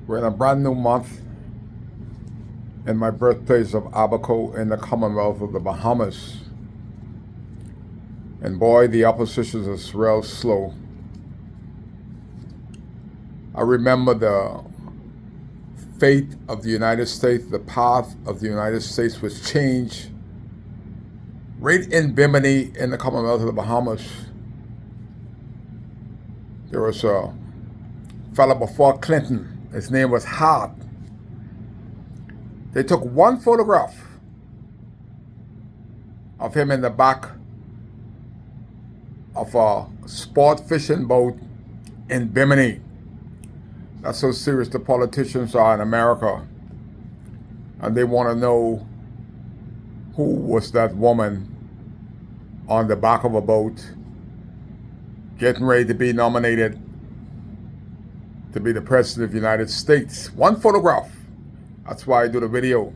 We're in a brand new month in my birthplace of Abaco in the Commonwealth of the Bahamas. And boy, the opposition is real slow. I remember the fate of the United States, the path of the United States was changed right in Bimini in the Commonwealth of the Bahamas. There was a fellow before Clinton. His name was Hart. They took one photograph of him in the back of a sport fishing boat in Bimini. That's how serious the politicians are in America. And they want to know who was that woman on the back of a boat getting ready to be nominated to be the President of the United States. One photograph. That's why I do the video.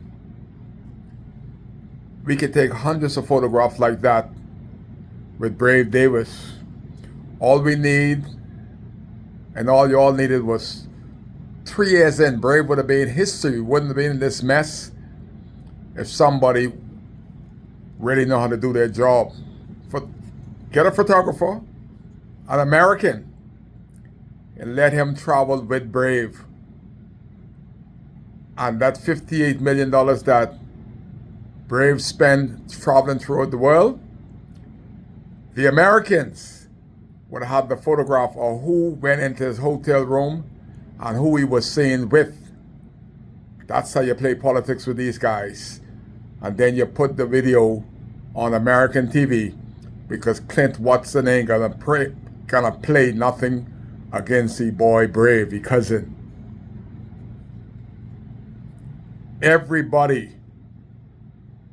We could take hundreds of photographs like that with Brave Davis. All we need, and all y'all needed, was 3 years in. Brave would have been history. Wouldn't have been in this mess if somebody really know how to do their job. Get a photographer, an American, and let him travel with Brave. And that $58 million that Brave spent traveling throughout the world, the Americans would have the photograph of who went into his hotel room and who he was seen with. That's how you play politics with these guys. And then you put the video on American TV because Clint Watson ain't gonna play nothing against the boy Brave, the cousin. Everybody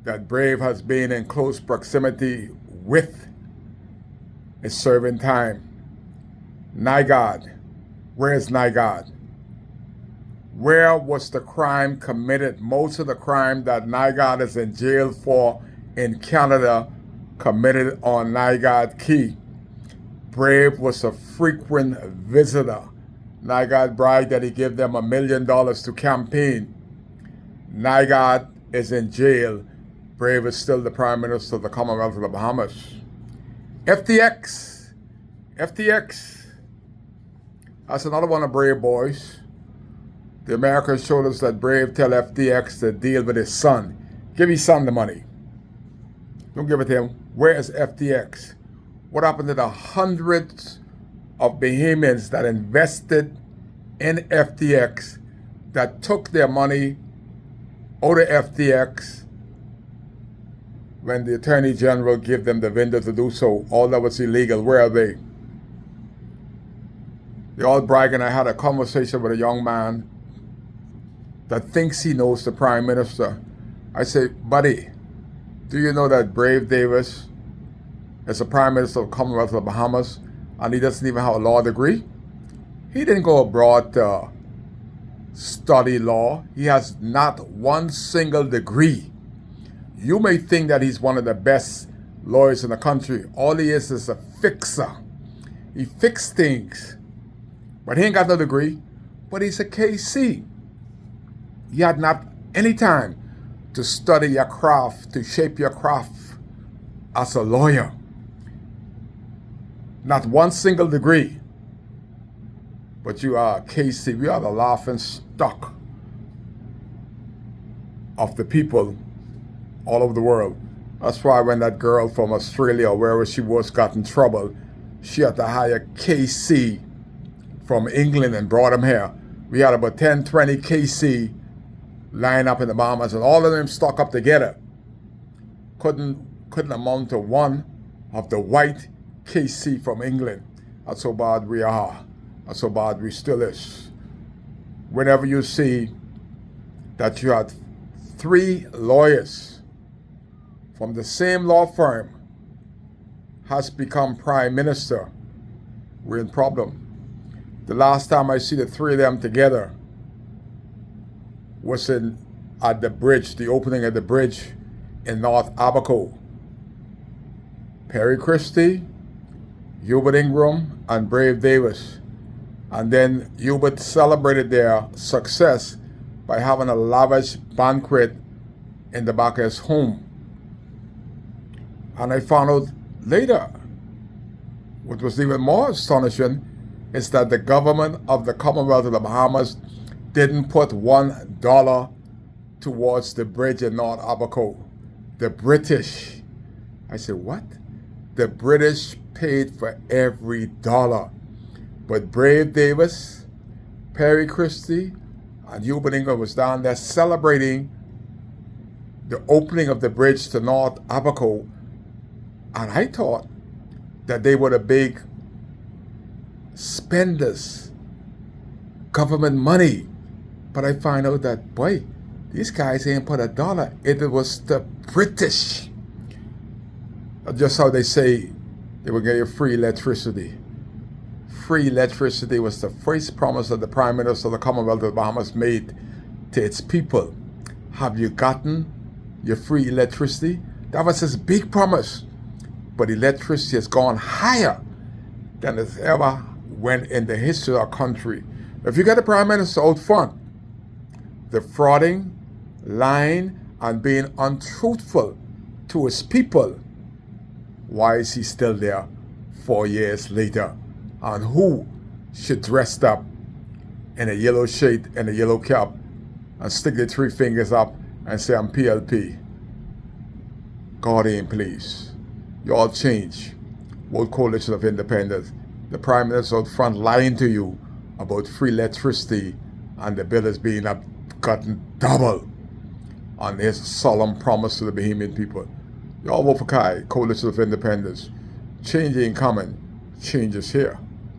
that Brave has been in close proximity with is serving time. Nygaard, where's Nygaard? Where was the crime committed? Most of the crime that Nygaard is in jail for in Canada committed on Nygaard Key. Brave was a frequent visitor. Nygaard bragged that he gave them $1 million to campaign. Nygaard is in jail. Brave is still the Prime Minister of the Commonwealth of the Bahamas. FTX. That's another one of Brave boys. The Americans showed us that Brave tell FTX to deal with his son. Give his son the money. Don't give it to him. Where is FTX? What happened to the hundreds of Bahamians that invested in FTX, that took their money out of FTX when the Attorney General gave them the window to do so? All that was illegal. Where are they? They're all bragging. I had a conversation with a young man that thinks he knows the Prime Minister. I say, buddy, do you know that Brave Davis is the Prime Minister of the Commonwealth of the Bahamas and he doesn't even have a law degree? He didn't go abroad to study law. He has not one single degree. You may think that he's one of the best lawyers in the country. All he is a fixer. He fixes things. But he ain't got no degree. But he's a KC. He had not any time to study your craft, to shape your craft as a lawyer. Not one single degree. But you are KC. We are the laughing stock of the people all over the world. That's why when that girl from Australia, or wherever she was, got in trouble, she had to hire KC from England and brought him here. We had about 10, 20 KC lying up in the Bahamas, and all of them stuck up together. Couldn't amount to one of the white KC from England. That's how bad we are. That's how bad we still is. Whenever you see that you had 3 lawyers from the same law firm has become Prime Minister, we're in problem. The last time I see the 3 of them together was at the bridge, the opening of the bridge in North Abaco. Perry Christie, Hubert Ingram, and Brave Davis. And then Hubert celebrated their success by having a lavish banquet in the back of his home. And I found out later, what was even more astonishing, is that the government of the Commonwealth of the Bahamas didn't put $1 towards the bridge in North Abaco. The British. I said, what? The British paid for every dollar. But Brave Davis, Perry Christie, and Hubert Ingram was down there celebrating the opening of the bridge to North Abaco. And I thought that they were the big spenders, government money. But I find out that, boy, these guys ain't put $1. It was the British. Just how they say they will get you free electricity. Free electricity was the first promise that the Prime Minister of the Commonwealth of the Bahamas made to its people. Have you gotten your free electricity? That was his big promise. But electricity has gone higher than it's ever went in the history of our country. If you get the Prime Minister out front, the frauding, lying, and being untruthful to his people, why is he still there 4 years later? And who should dress up in a yellow shirt and a yellow cap and stick their 3 fingers up and say, I'm PLP? God ain't pleased. Y'all change. World Coalition of Independence. The Prime Minister out front lying to you about free electricity, and the bill is being gotten double on his solemn promise to the Bahamian people. Y'all vote for Kai, Coalition of Independence. Change ain't coming. Change is here.